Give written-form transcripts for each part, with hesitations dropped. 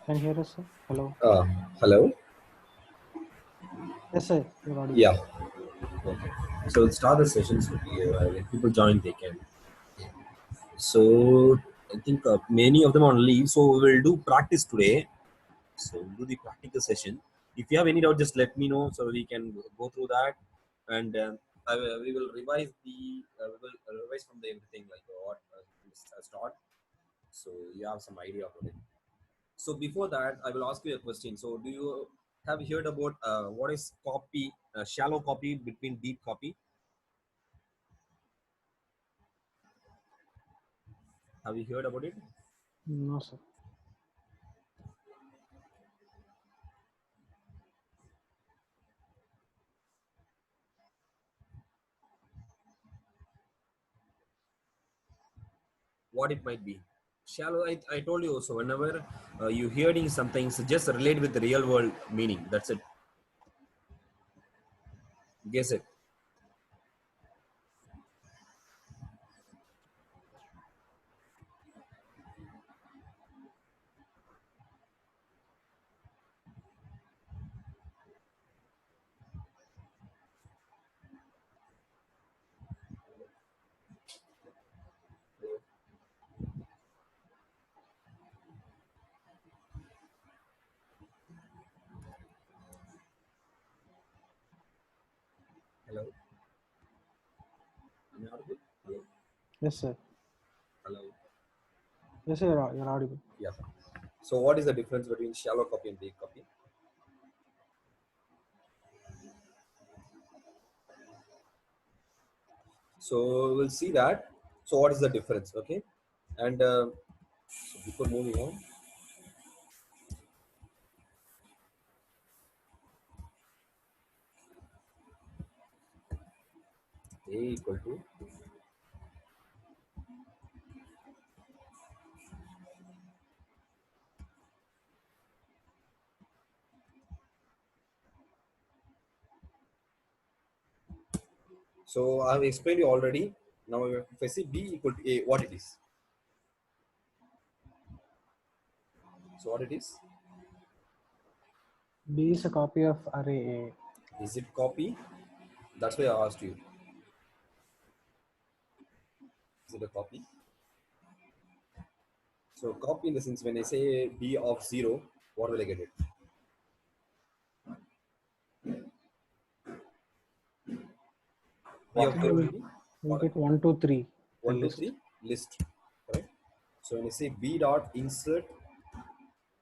Can you hear us, sir? Hello. Uh, Hello. Yes, sir. You're audible. Yeah. Okay. So we'll start the sessions with you. When people join, they can. So I think many of them are on leave. So we'll do practice today. So we'll do the practical session. If you have any doubt, just let me know so we can go through that, and we will revise revise from the everything like what start. So you have some idea about it. So before that, I will ask you a question. So do you have heard about what is copy, shallow copy between deep copy? Have you heard about it? No, sir. What it might be? Shallow. I told you also. Whenever you hearing something, so just relate with the real world meaning. That's it. Guess it. Hello. Am I audible? Hello. Yes, sir. Hello. Yes, sir. You're audible. Yeah. So what is the difference between shallow copy and deep copy? So we'll see that. So what is the difference? Okay. And so before moving on, A equal to. So I have explained you already. Now if I say B equal to A, what it is? So what it is? B is a copy of array Is it copy? That's why I asked you. Is it a copy? So copy in the sense when I say B of 0, what will I get it? B A. of 0 will We'll, be we'll what? get 1, 2, 3, the 1, 2, list. 3 list. Correct? So when I say B dot insert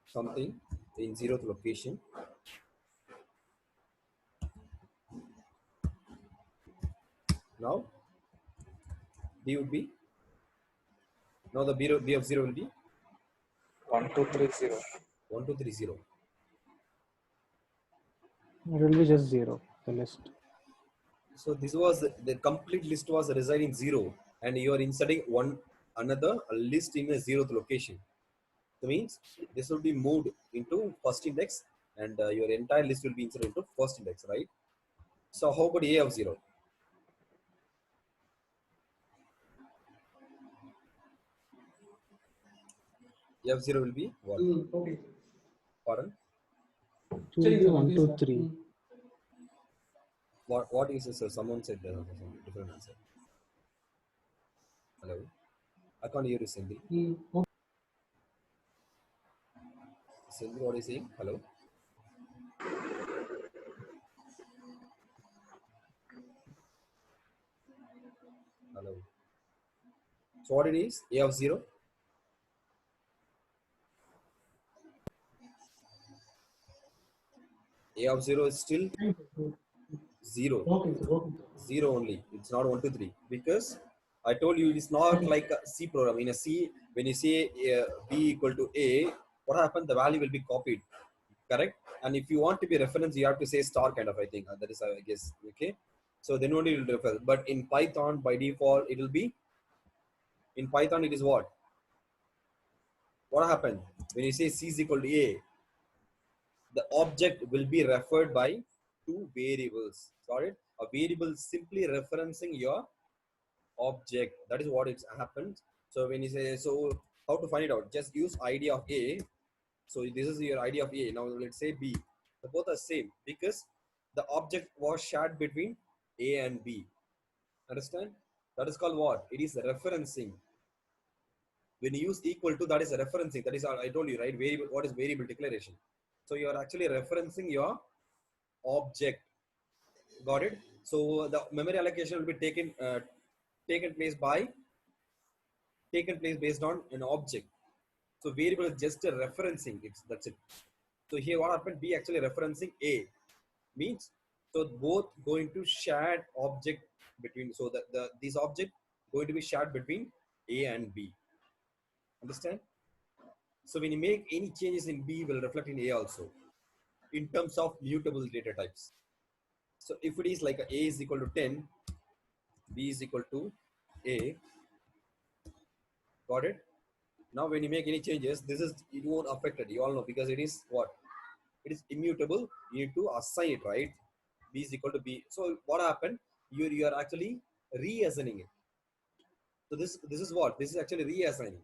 something in 0th location, now B would be, now the B of 0 will be 1230. 1, 2, 3, 0. It will be just 0, the list. So this was the complete list was residing 0, and you are inserting one another list in a 0th location. That means this will be moved into first index, and your entire list will be inserted into first index, right? So how about A of 0? A of 0 will be what? Okay. Pardon? It will be 1, 2, 3. What is this? Someone said some different answer. Hello? I can't hear you, Sindhi. Sindhi, what is saying? Hello? Hello? So what it is? A of 0? A of 0 is still 0. Okay, sir. Okay. 0 only. It's not 1, 2, 3. Because I told you it's not Okay. like a C program. In a C, when you say B equal to A, what happens? The value will be copied. Correct? And if you want to be reference, you have to say star kind of, I think. That is, I guess. Okay. So then only it will refer. But in Python, by default, it will be, in Python, it is what? What happened? When you say C is equal to A, the object will be referred by two variables. Got it? A variable simply referencing your object. That is what it's happened. So when you say, so how to find it out? Just use id of A. So this is your idea of A. Now let's say B. The both are same because the object was shared between A and B. Understand? That is called what? It is referencing. When you use equal to, that is referencing. That is, I told you, right? Variable. What is variable declaration? So you are actually referencing your object. Got it? So the memory allocation will be taken place based on an object. So variable is just a referencing. That's it. So here what happened? B actually referencing A means, so both going to shared object between, so that these object going to be shared between A and B. Understand? So when you make any changes in B will reflect in A also in terms of mutable data types. So if it is like A is equal to 10, B is equal to A, got it? Now when you make any changes, it won't affect it. You all know because it is what? It is immutable. You need to assign it, right? B is equal to B. So what happened? You are actually reassigning it. So this is what? This is actually reassigning.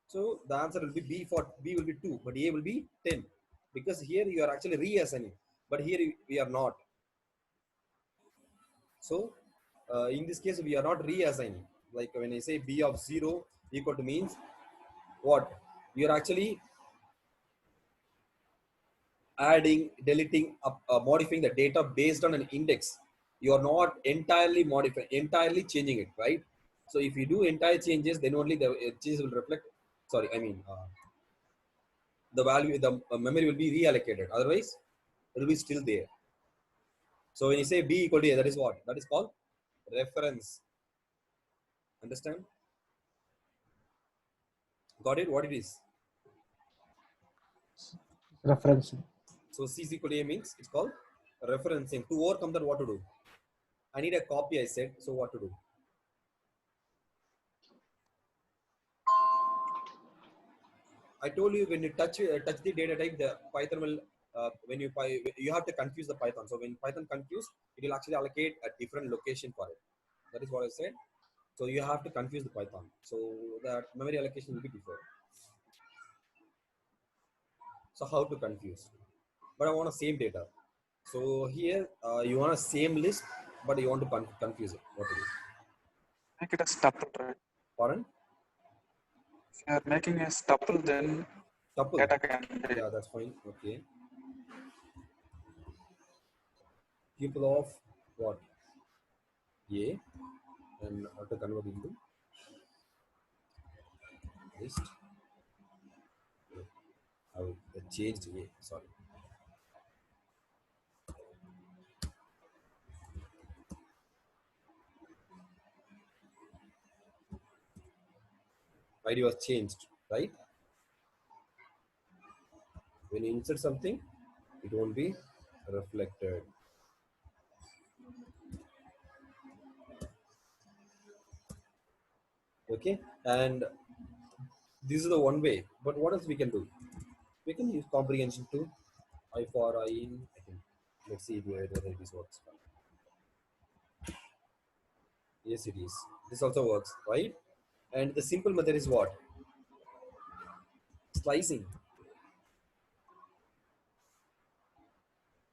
So the answer will be B. For B will be 2, but A will be 10. Because here you are actually reassigning, but here we are not. So in this case, we are not reassigning. Like when I say B of 0 equal to means what? You are actually adding, deleting, modifying the data based on an index. You are not entirely modifying, entirely changing it, right? So if you do entire changes, then only the changes will reflect. Sorry, I mean the value, the memory will be reallocated. Otherwise, it will be still there. So when you say B equal to A, that is what? That is called reference. Understand? Got it? What it is? Referencing. So C is equal to A means it's called referencing. To overcome that, what to do? I need a copy, I said. So what to do? I told you when you touch the data type, the Python will you have to confuse the Python. So when Python confuse, it will actually allocate a different location for it. That is what I said. So you have to confuse the Python. So the memory allocation will be different. So how to confuse? But I want a same data. So here you want a same list, but you want to confuse it. What to do? Make it a tuple, right? Pardon? If you are making a tuple, then Tuple. data can be. Yeah, that's fine. Okay. Tuple of what? A, and how to convert into list. I will changed A. Sorry. ID was changed, right? When you insert something, it won't be reflected. Okay, and this is the one way. But what else we can do? We can use comprehension too. I for I in. I think. Let's see whether this works. Yes, it is. This also works, right? And the simple method is what? Slicing.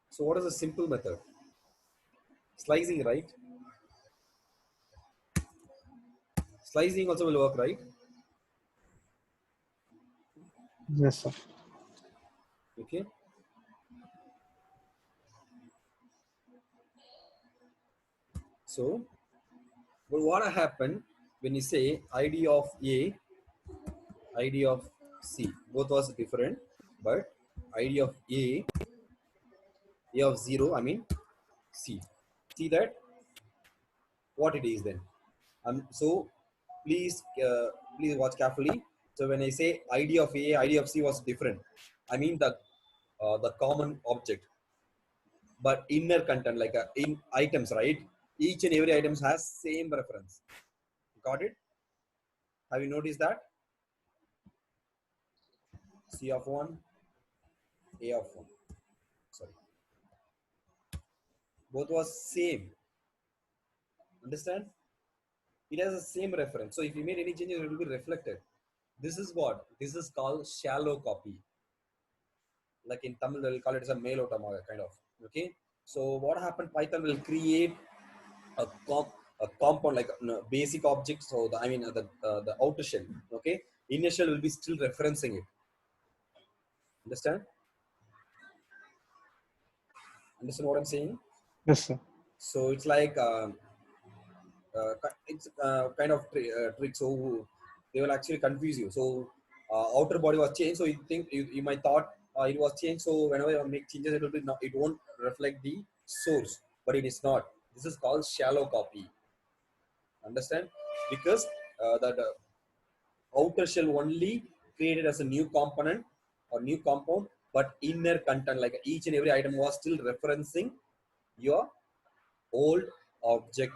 So what is the simple method? Slicing, right? Slicing also will work, right? Yes, sir. Okay. So, but what happened when you say ID of A, ID of C, both was different, but ID of A of 0, I mean C. See that what it is then. So please watch carefully. So when I say ID of A, ID of C was different. I mean the common object, but inner content like in items, right? Each and every items has same reference. Got it? Have you noticed that? C of 1, A of 1. Sorry. Both was same. Understand? It has the same reference. So if you made any changes, it will be reflected. This is what? This is called shallow copy. like in Tamil we'll call it as a mailotama kind of. Okay, so what happened? Python will create a a compound like basic object. So the, I mean the outer shell. Okay, inner shell will be still referencing it. Understand? Understand what I'm saying? Yes, sir. So it's like it's kind of trick. So they will actually confuse you. So outer body was changed. So you think you might thought it was changed. So whenever you make changes, it will be not, it won't reflect the source, but it is not. This is called shallow copy. Understand? Because that outer shell only created as a new component or new compound, but inner content, like each and every item was still referencing your old object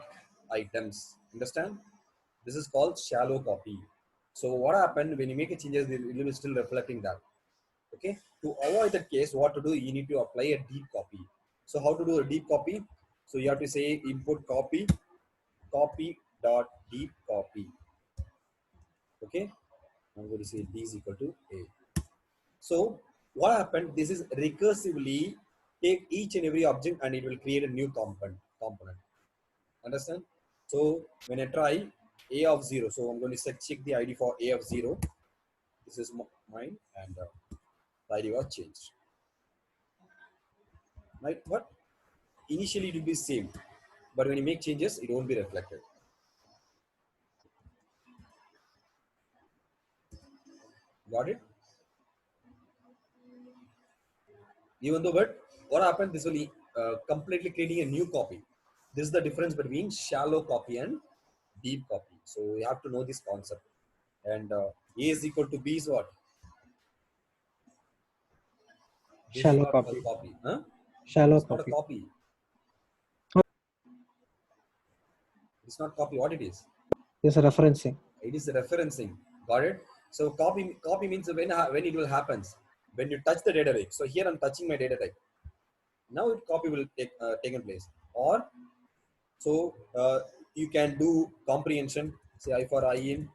items. Understand? This is called shallow copy. So what happened when you make a changes, it will be still reflecting that. Okay. To avoid that case, what to do? You need to apply a deep copy. So how to do a deep copy? So you have to say input copy dot deep copy. Okay. I'm going to say d is equal to a. So what happened? This is recursively take each and every object and it will create a new component. Understand? So when I try a of 0, so I'm going to check the ID for a of 0. This is mine, and the ID was changed. Right? But initially it will be same, but when you make changes, it won't be reflected. Got it? Even though, but what happened? This will completely creating a new copy. This is the difference between shallow copy and deep copy. So you have to know this concept. And A is equal to B is what? This is Shallow not a copy. copy. Huh? Shallow It's not a copy. copy. It's not copy. What it is? Yes, referencing. It is referencing. Got it? So copy means when it will happens when you touch the data type. So here I'm touching my data type. Now it copy will taken place. Or so you can do comprehension. Say I for I in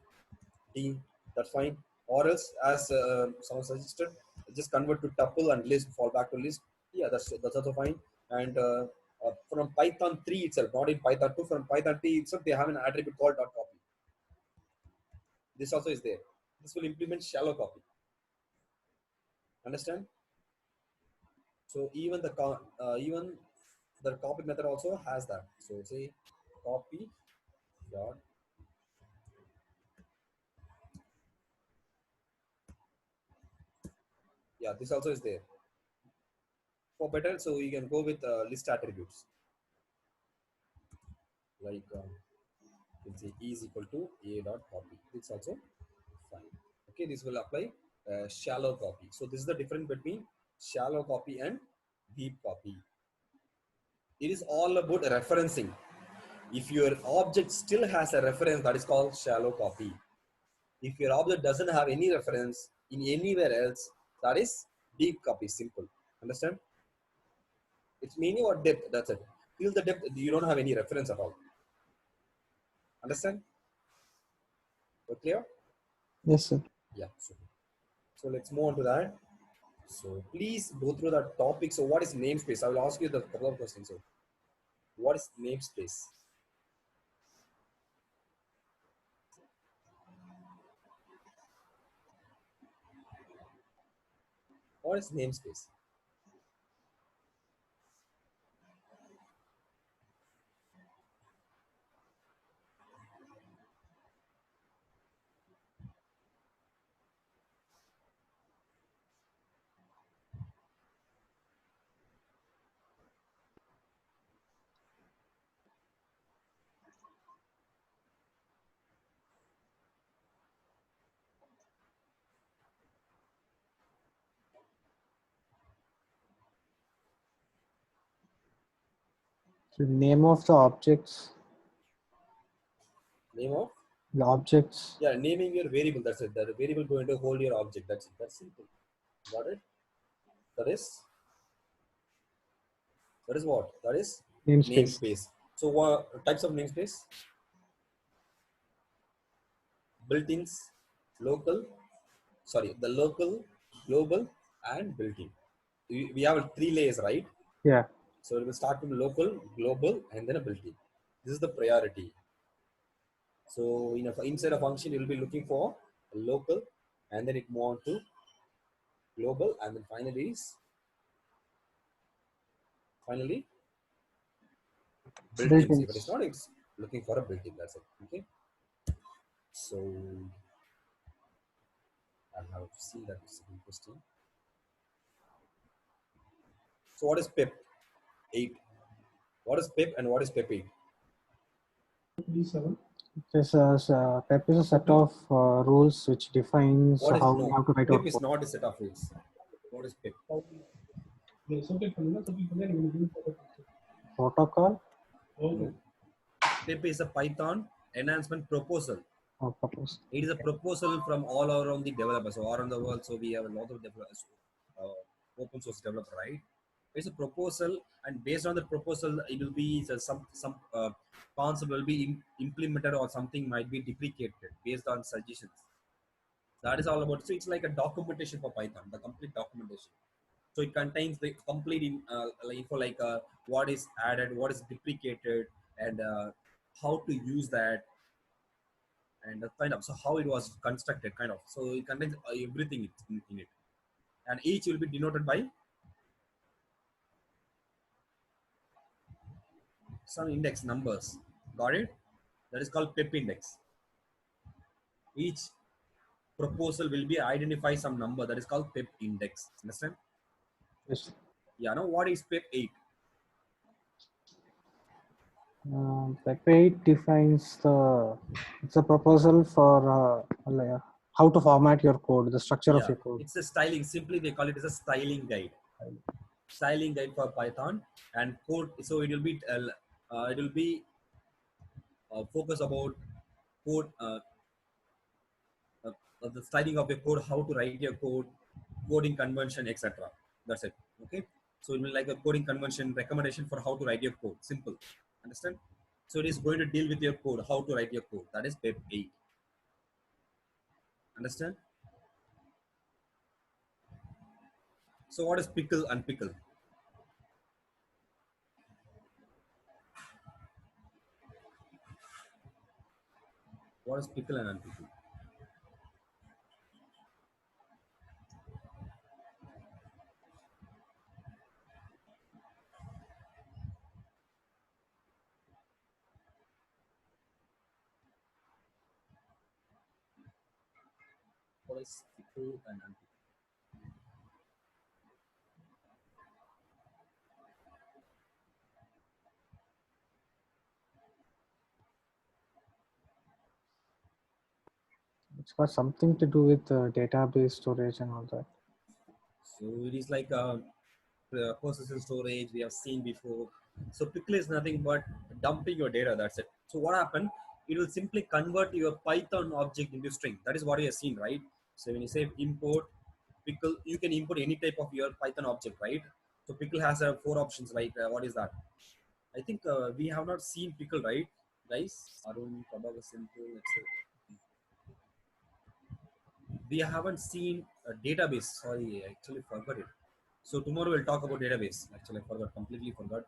T. That's fine. Or else as someone suggested, just convert to tuple and list. Fall back to list. Yeah, that's also fine. And from Python 3 itself, not in Python 2. From Python 3 itself, they have an attribute called .copy. This also is there. This will implement shallow copy. Understand? So even the copy method also has that. So say copy dot, yeah, this also is there. For better, so you can go with list attributes like you can say e is equal to a dot copy. It's also fine. Okay, this will apply shallow copy. So this is the difference between shallow copy and deep copy. It is all about referencing. If your object still has a reference, that is called shallow copy. If your object doesn't have any reference in anywhere else, that is deep copy. Simple. Understand? It's meaning or depth. That's it. Till the depth, you don't have any reference at all. Understand? Okay, clear? Yes, sir. Yeah. So let's move on to that. So please go through that topic. So what is namespace? I will ask you the couple of questions. So what is namespace? What is namespace? So name of the objects. Name of? The objects. Yeah, naming your variable. That's it. That variable going to hold your object. That's it. That's simple. Got it? That is what? That is Namespace. namespace. So what types of namespace? Built-ins, local, sorry, the local, global, and built-in. we have 3 layers, right? Yeah. So it will start from local, global, and then a built-in. This is the priority. So inside a function, you will be looking for a local, and then it move on to global, and then finally built-in. If it is Built-ins. not, it's looking for a built-in. That's it. Okay. So I have seen that. It's interesting. So what is PEP 8? What is PEP and what is PEP 8? PEP is a set of rules which defines What is how we no? have to write our PEP is code. not a set of rules. What is PEP? Protocol No. PEP is a Python enhancement proposal. or purpose. It is a proposal from all around the developers, so all around the world. So we have a lot of developers, open source developer, right? It's a proposal, and based on the proposal, it will be some concept will be implemented or something might be deprecated based on suggestions. That is all about. So it's like a documentation for Python, the complete documentation. So it contains the complete info like what is added, what is deprecated, and how to use that, and kind of so how it was constructed, kind of. So it contains everything in it, and each will be denoted by some index numbers. Got it? That is called PEP index. Each proposal will be identify some number that is called PEP index. Understand? Yes. Yeah. Now what is PEP 8? PEP 8 defines it's a proposal for how to format your code, the structure of Yeah, your code. it's a styling. Simply they call it as a styling guide. Styling guide for Python and code. So it will be focus about code, the styling of your code, how to write your code, coding convention, etc. That's it. Okay. So it will like a coding convention recommendation for how to write your code. Simple. Understand? So it is going to deal with your code, how to write your code. That is PEP 8. Understand? So what is pickle and pickle? What is pickle and unpickle? What is pickle and unpickle? It's got something to do with database storage and all that. So it is like a persistent storage we have seen before. So pickle is nothing but dumping your data. That's it. So what happened? It will simply convert your Python object into string. That is what you have seen, right? So when you say import pickle, you can import any type of your Python object, right? So pickle has 4 options, like what is that? I think we have not seen pickle, right, guys? Arun, Prabhakar, Simple, etc. We haven't seen a database. Sorry, I actually forgot it. So tomorrow we'll talk about database. Actually, I forgot, completely forgot.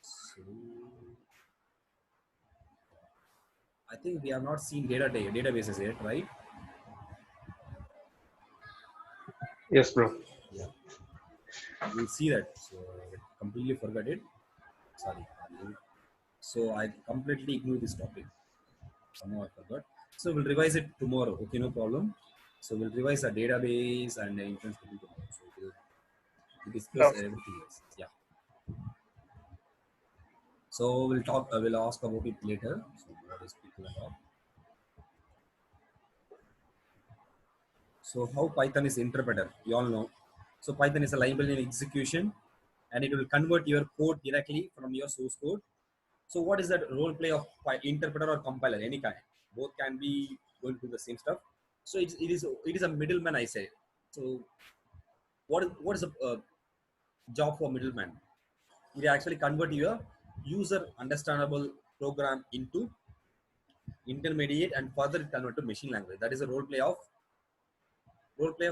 So I think we have not seen databases yet, right? Yes, bro. Yeah, we'll see that. So I completely forgot it. Sorry. So I completely ignore this topic. Somehow I forgot. So we'll revise it tomorrow. Okay, no problem. So we'll revise our database and the inference tomorrow. So we'll discuss No. everything else. Yeah. So we'll talk. We'll ask about it later. So what is pickle and all. So how Python is interpreter? You all know. So Python is a library in execution, and it will convert your code directly from your source code. So what is that role play of interpreter or compiler? Any kind. Both can be going to do the same stuff. So it is a middleman, I say. So what is a job for middleman? It actually convert your user understandable program into intermediate and further convert to machine language. That is a role play of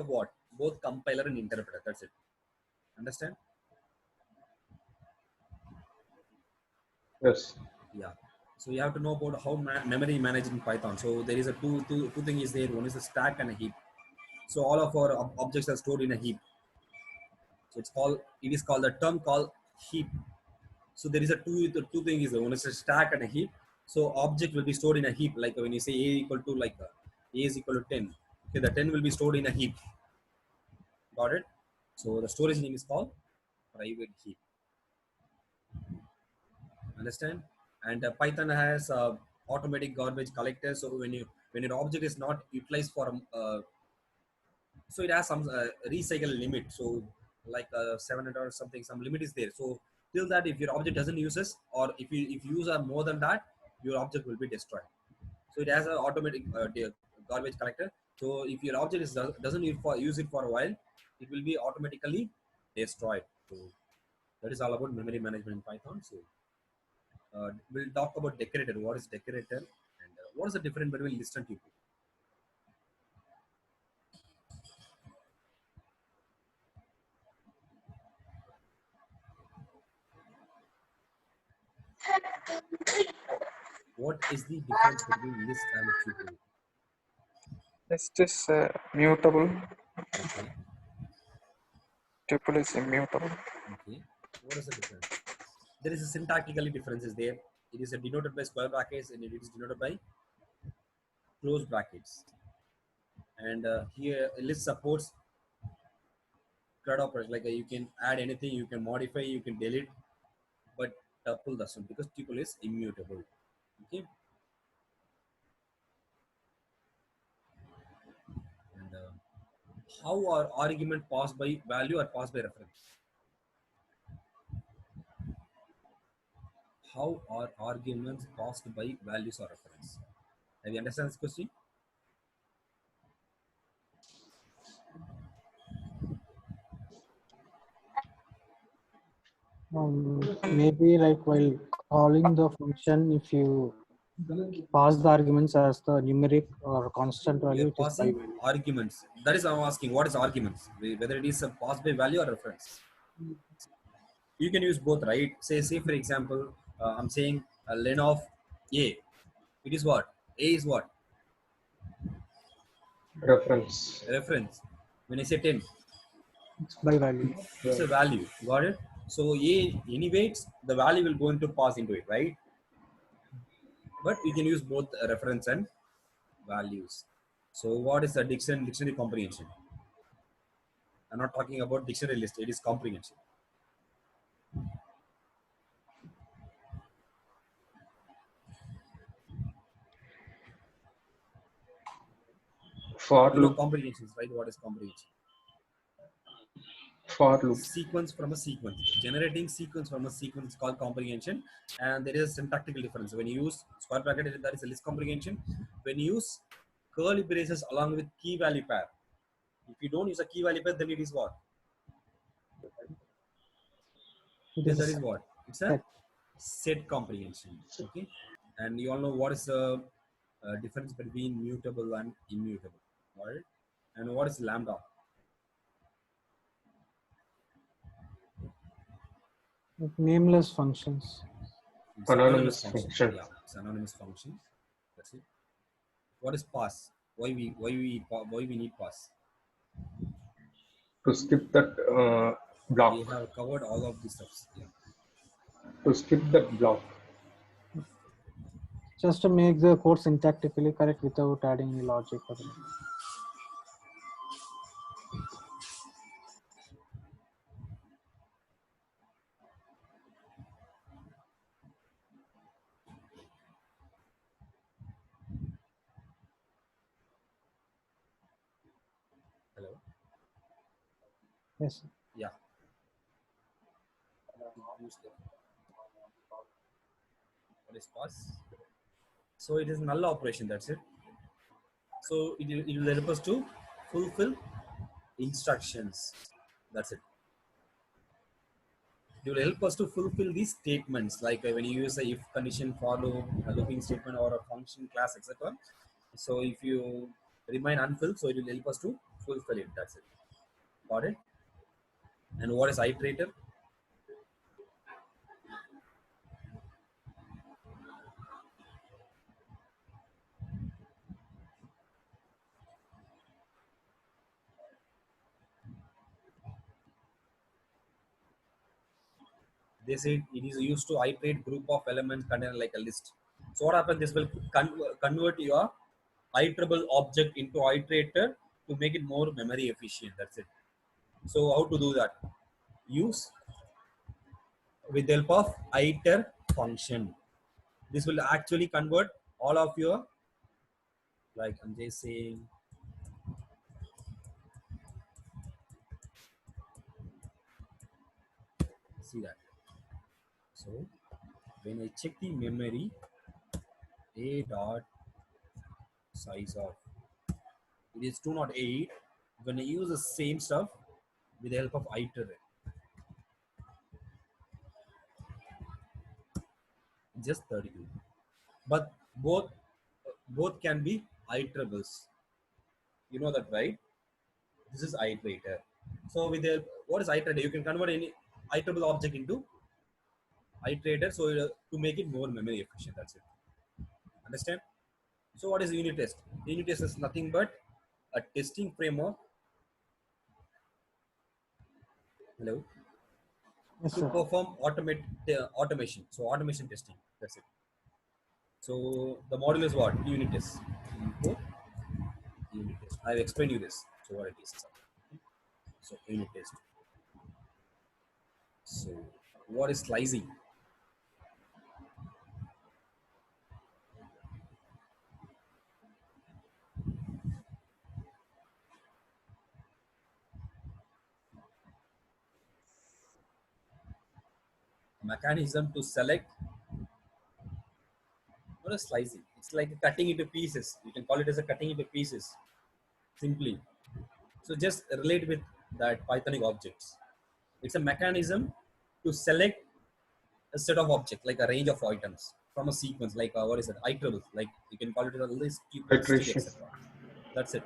what? both compiler and interpreter. That's it. Understand? Yes. Yeah. So you have to know about how memory managed in Python. So there is a two thing is there. One is a stack and a heap. So all of our objects are stored in a heap. So it is called the term called heap. So there is a two thing is there. One is a stack and a heap. So object will be stored in a heap. Like when you say a equal to like a is equal to 10. Okay, the 10 will be stored in a heap. Got it? So the storage name is called private heap. Understand? And Python has automatic garbage collector. So when your object is not utilized for so it has some recycle limit. So like 700 or something, some limit is there. So till that, if your object doesn't use this, or if you use more than that, your object will be destroyed. So it has an automatic garbage collector. So if your object doesn't use it for a while, it will be automatically destroyed. So that is all about memory management in Python. So we'll talk about decorator. What is decorator, and what is the difference between list and tuple? What is the difference between list and tuple? List is mutable. Okay. Tuple is immutable. Okay. What is the difference? There is a syntactically differences there. It is denoted by square brackets and it is denoted by close brackets. And here a list supports CRUD operation. Like you can add anything, you can modify, you can delete, but tuple doesn't because tuple is immutable. Okay. And how are argument passed by value or passed by reference? How are arguments passed by values or reference? Have you understand this question? Maybe like while calling the function, if you pass the arguments as the numeric or constant We are value, it is by passing value. arguments. That is I'm asking. What is arguments? Whether it is a passed by value or reference. You can use both, right? Say for example, I'm saying len of a. It is what? A is what? Reference. Reference. When I say 10, It's by value. it's a value. Got it? So a anyway, the value will going to pass into it, right? But you can use both reference and values. So what is the dictionary comprehension? I'm not talking about dictionary list. It is comprehension. For You know loop. comprehensions, right? What is comprehension? For loop. Sequence from a sequence. Generating sequence from a sequence is called comprehension, and there is a syntactical difference. When you use square bracket, that is a list comprehension. When you use curly braces along with key value pair, if you don't use a key value pair, then it is what? It Then is a that is what? It's a set. set comprehension. Okay, and you all know what is the difference between mutable and immutable, right? And what is lambda? Like nameless functions. It's Anonymous function. Yeah, it's anonymous function. That's it. What is pass? Why we need pass? To skip that block. We have covered all of these stuffs. Yeah. To skip that block. Just to make the code syntactically correct without adding any logic or anything. Hello. Yes. Yeah. What is pass? So it is null operation. That's it. So it will help us to fulfill instructions. That's it. It will help us to fulfill these statements, like when you use a if condition, for loop, a looping statement, or a function, class, etc. So if you remain unfilled, so it will help us to fulfill it. That's it. Got it? And what is iterator? They say it is used to iterate group of elements contained like a list. So what happens? This will convert your iterable object into iterator to make it more memory efficient. That's it. So how to do that? Use with the help of iter function. This will actually convert all of your, like I'm just saying, see that. So when I check the memory, a dot size of it is 208. When I use the same stuff with the help of iter, just 32. But both can be iterables. You know that, right? This is iterator. So with the what is iterator? You can convert any iterable object into iterator, so to make it more memory efficient. That's it. Understand? So what is unit test? Unit test is nothing but a testing framework. Hello. Yes, To sir. perform automation. So automation testing. That's it. So the model is what? Unit test. Import unit test. I've explained you this. So what it is. So unit test. So what is slicing? Mechanism to select. What is slicing? It's like cutting into pieces. You can call it as a cutting into pieces. Simply. So just relate with that Pythonic objects. It's a mechanism to select a set of objects, like a range of items from a sequence, like what is it? Iterables. Like you can call it a list, string, Iteration. etc. That's it.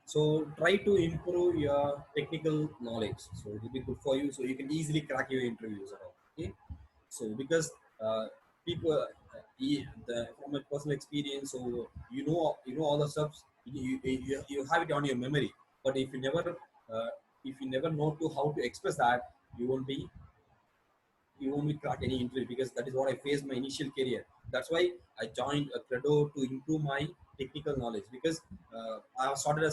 So try to improve your technical knowledge. So it will be good for you. So you can easily crack your interviews and all. Okay. So because people, from my personal experience, so you know all the stuff. You have it on your memory. But if you never know to how to express that, you won't be you won't be crack any interview, because that is what I faced my initial career. That's why I joined a Credo to improve my technical knowledge, because I started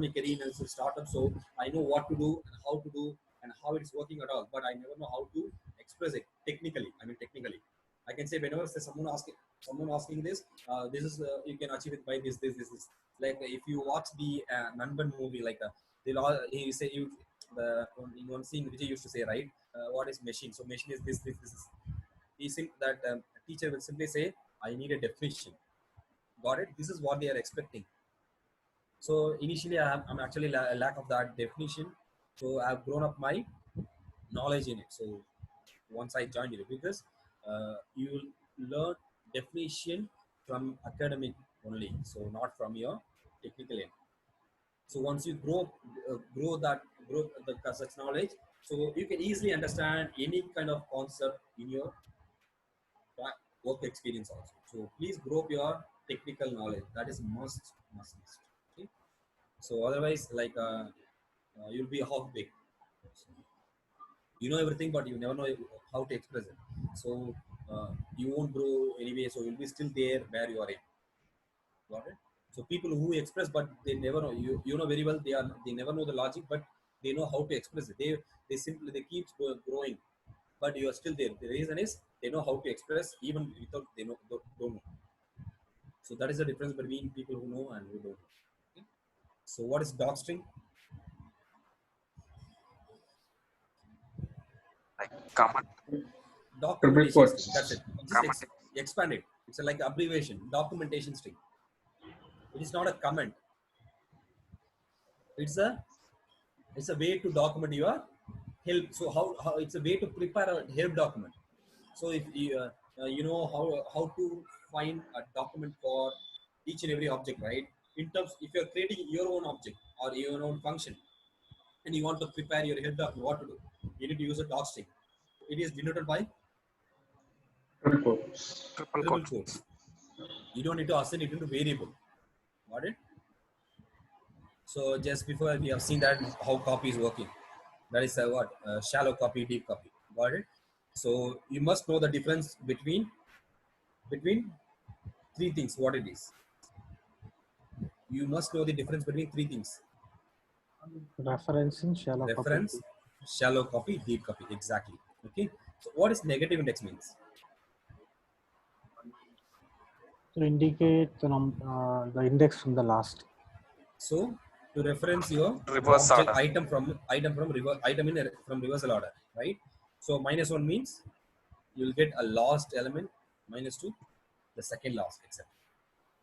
my career as a startup, so I know what to do and how to do and how it's working at all. But I never know how to express it technically. I mean technically, I can say whenever there's someone asking this, this is you can achieve it by this. Like if you watch the Nanban movie, like they'll all he say you in one scene which he used to say, right? What is machine? So machine is this. That teacher will simply say, I need a definition. Got it? This is what they are expecting. So initially, I'm actually a lack of that definition. So I've grown up my knowledge in it. So once I joined it, because you will learn definition from academic only, so not from your technical end. So once you grow such knowledge, so you can easily understand any kind of concept in your work experience also. So please grow up your technical knowledge. That is must. Okay. So otherwise, like you'll be half baked. So, you know everything, but you never know how to express it. So you won't grow anyway. So you'll be still there where you are in. Got it? So people who express, but they never know. You know very well they never know the logic, but they know how to express it. They keep growing, but you are still there. The reason is they know how to express even without they don't know. So that is the difference between people who know and who don't know. Okay? So what is docstring? Like comment, Triple Documentation string. That's it. quotes. Just comment. expand it. It's like abbreviation. Documentation string. It is not a comment. It's a it's a way to document your help. So how it's a way to prepare a help document. So if you know how to find a document for each and every object, right? In terms, if you're creating your own object or your own function, and you want to prepare your head up what to do, you need to use a doc string. It is denoted by Triple quotes. Triple triple quote. quotes. You don't need to assign it into variable. Got it? So just before we have seen that how copy is working. That is what shallow copy, deep copy. Got it? So you must know the difference between three things. What it is? You must know the difference between three things: Referencing shallow copy. reference, shallow copy, deep copy. Exactly. Okay. So what is negative index means? To indicate the index from the last. So to reference your Reverse object order. item from reversal order, right? So -1 means you will get a lost element, -2 the second last, etc.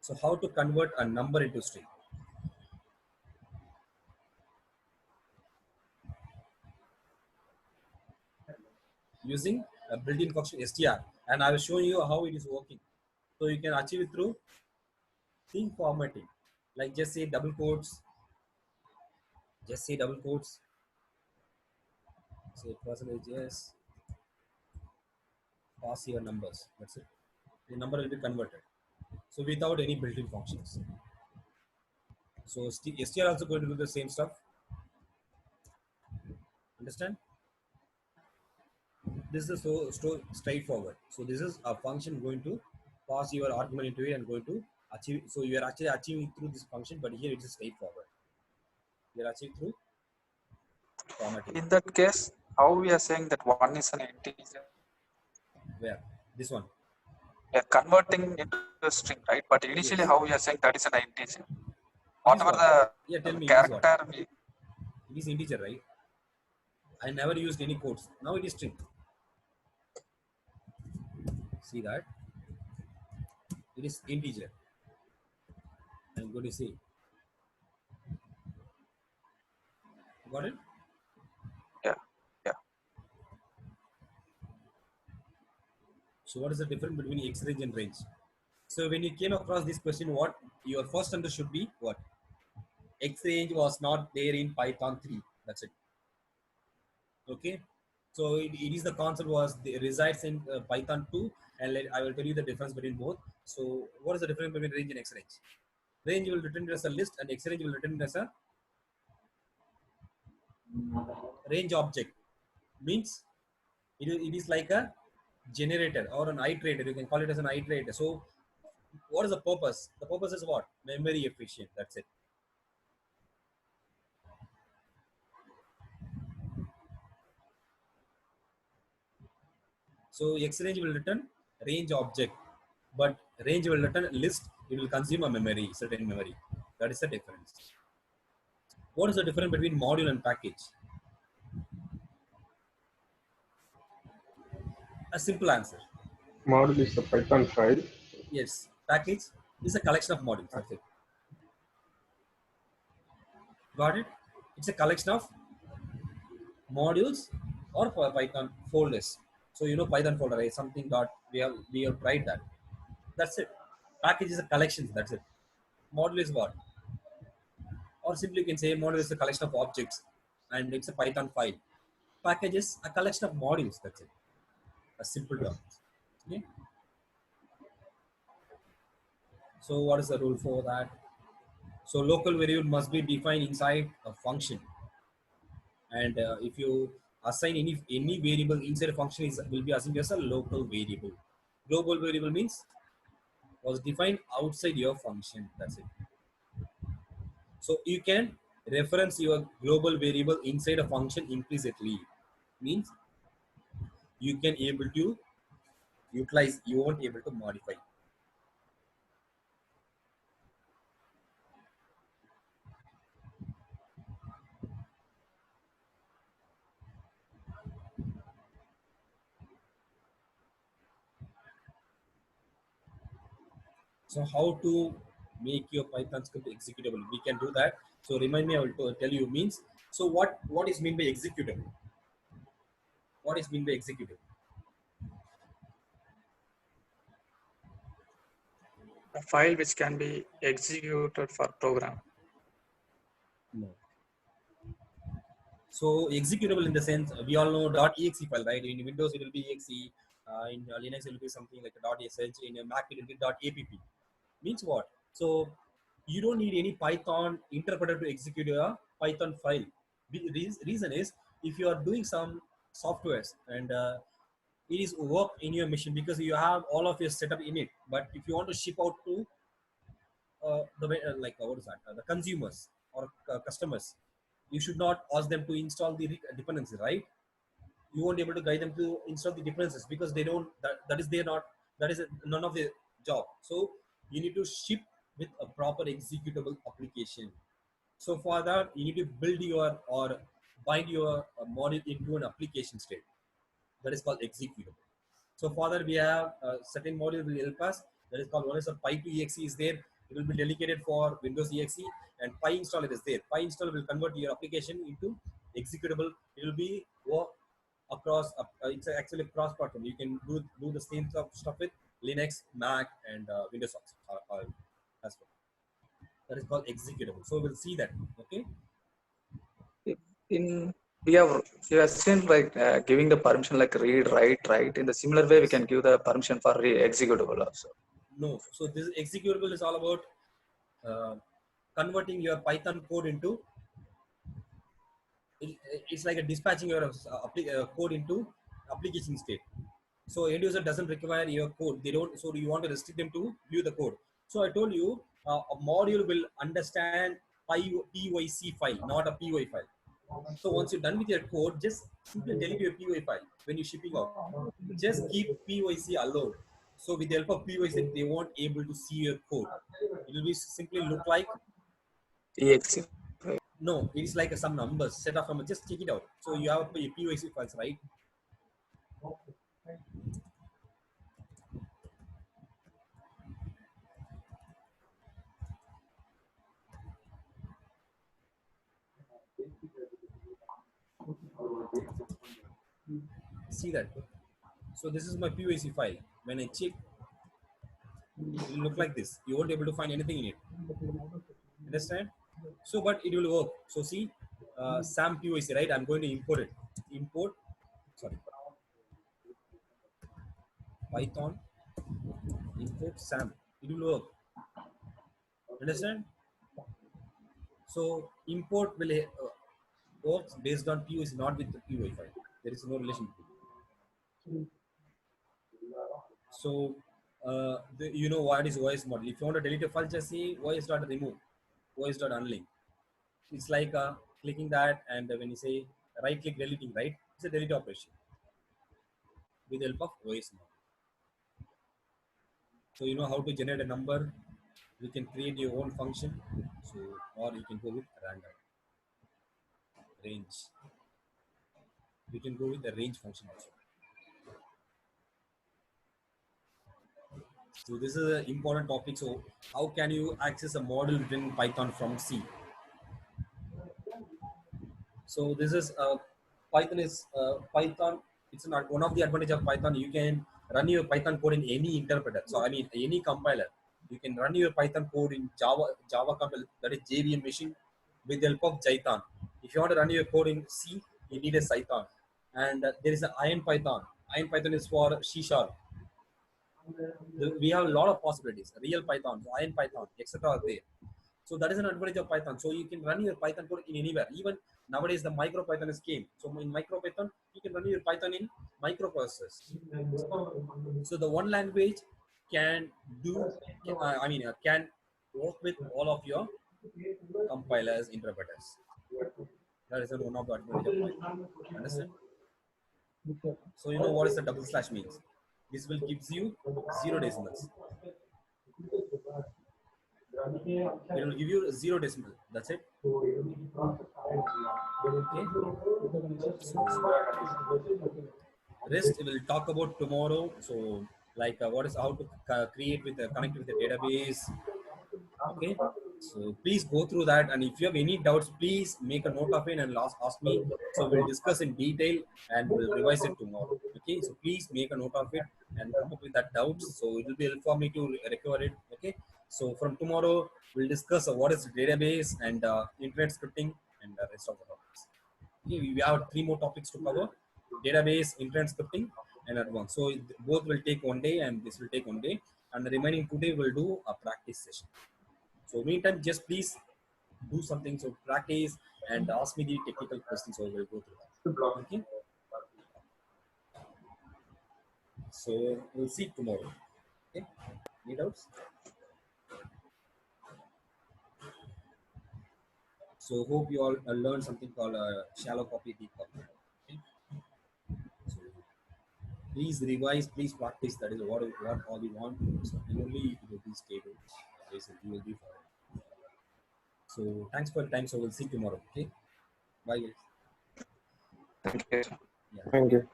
So how to convert a number into string? Using a built-in function str, and I will show you how it is working. So you can achieve it through string formatting, like just say double quotes, say percentage yes, pass your numbers. That's it. The number will be converted. So without any built-in functions. So str also going to do the same stuff. Understand? This is so straightforward. So this is a function going to pass your argument into it and going to achieve. So you are actually achieving through this function, but here it is straightforward. You are achieving through formatting. In that case, how we are saying that one is an integer? Where? This one. We are converting into a string, right? But initially, Yes. how we are saying that is an integer. It is Whatever what? the Yeah, tell me. It is what? character we It is integer, right? I never used any quotes. Now it is string. See that? It is integer. I'm going to see. Got it? yeah yeah. So what is the difference between X range and range? So when you came across this question, what your first answer should be what? X range was not there in Python 3. That's it. Okay. So it is the concept was resides in Python 2, and I will tell you the difference between both. So what is the difference between range and X range? Range will return it as a list, and X range will return it as a range object. Means it is like a generator or an iterator. You can call it as an iterator. So what is the purpose? The purpose is what? Memory efficient. That's it. So X range will return range object, but range will return list. It will consume a memory, certain memory. That is the difference. What is the difference between module and package? A simple answer. Model is a Python file. Yes. Package is a collection of modules. That's it. Got it? It's a collection of modules or Python folders. So you know Python folder is something dot we have tried that. That's it. Package is a collection. That's it. Module is what? Or simply you can say module is a collection of objects, and it's a Python file. Package is a collection of modules. That's it. A simple term. Okay. So what is the rule for that? So local variable must be defined inside a function, and if you assign any variable inside a function is will be assigned as a local variable. Global variable means was defined outside your function. That's it. So you can reference your global variable inside a function implicitly. Means you can able to utilize. You won't able to modify. So how to make your Python script executable? We can do that. So remind me. I will tell you means. So what is mean by executable? What is mean by executable? A file which can be executed for program. No. So executable in the sense we all know .exe file, right? In Windows it will be exe, in Linux it will be something like a .sh, in a Mac it will be .app. Means what? So you don't need any Python interpreter to execute a Python file. Reason is if you are doing some softwares and it is work in your machine because you have all of your setup in it. But if you want to ship out to what is that? The consumers or customers, you should not ask them to install the dependency, right? You won't be able to guide them to install the dependencies because they don't. That is they not. That is none of their job. So you need to ship with a proper executable application. So for that, you need to build your or bind your model into an application state. That is called executable. So for that, we have a certain module will help us. That is called one is a py2exe is there. It will be dedicated for Windows exe, and PyInstaller is there. PyInstaller will convert your application into executable. It will be work across. It's actually cross platform. You can do the same stuff with Linux, Mac, and Windows as well. That is called executable. So we'll see that. Okay. In we have you have seen like giving the permission like read, write, right? In the similar way, we Yes. can give the permission for executable also. No. So this executable is all about uh, converting your Python code into it's like a dispatching your code into application state. So end user doesn't require your code. They don't. So you want to restrict them to view the code. So I told you a module will understand PYC file, not a PY file. So once you're done with your code, just simply delete your PY file when you're shipping out. Just keep PYC alone. So with the help of PYC, they won't able to see your code. It will be simply look like Exe. no, it is like some numbers set of numbers. Just take it out. So you have your PYC files, right? See that. So this is my PYC file. When I check, it will look like this. You won't be able to find anything in it. Understand? So, but it will work. So see, SAM PYC, right? I'm going to import it. Import, sorry, Python, import SAM. It will work. Understand? So import will works based on PYC, not with the PY file. There is no relation between. So, you know what is OS model. If you want to delete a file, just see OS.remove, OS.unlink. It's like clicking that, and when you say right click deleting, right? It's a delete operation with the help of OS model. So, you know how to generate a number. You can create your own function. So, or you can go with random range. You can go with the range function also. So this is an important topic. So how can you access a model written in Python from C? So this is Python is Python. It's not one of the advantage of Python. You can run your Python code in any interpreter. So I mean any compiler. You can run your Python code in Java compiler, that is JVM machine, with the help of Jython. If you want to run your code in C, you need a Python. And there is an Iron Python. Iron Python is for C Sharp. We have a lot of possibilities. Real Python, Iron Python, etc. are there. So that is an advantage of Python. So you can run your Python code in anywhere. Even nowadays the MicroPython is came. So in MicroPython, you can run your Python in microprocessors. So the one language can do, can work with all of your compilers, interpreters. That is one of the advantage of Python. Understand? So you know what is the double slash means. This will gives you 0 decimals. It will give you 0 decimal. That's it. Okay. Rest we'll talk about tomorrow. So like what is how to create with connect with the database. Okay. So please go through that, and if you have any doubts, please make a note of it and ask me. So we'll discuss in detail and we'll revise it tomorrow. Okay. So please make a note of it and come up with that doubts. So it will be helpful for me to recover it. Okay. So from tomorrow we'll discuss what is database and internet scripting and the rest of the topics. Okay, we have 3 more topics to cover: database, internet scripting, and advanced. So both will take 1 day, and this will take 1 day, and the remaining 2 day will do a practice session. So meantime, just please do something. So practice and ask me the technical questions. So we'll go through that. Okay. So we'll see tomorrow. Okay. Any doubts? So hope you all learned something called shallow copy, deep copy. Okay. So please revise, please practice. That is what all we want. So only it will be stable. Otherwise it will be fine. So thanks for your time. So we'll see tomorrow. Okay. Bye guys. Thank you. Yeah. Thank you.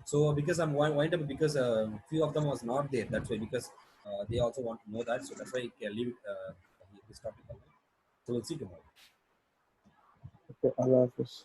So because I'm wind up because few of them was not there. That's why because they also want to know that. So that's why I can leave this topic alone. So we'll see tomorrow. Okay, Allah Hafiz.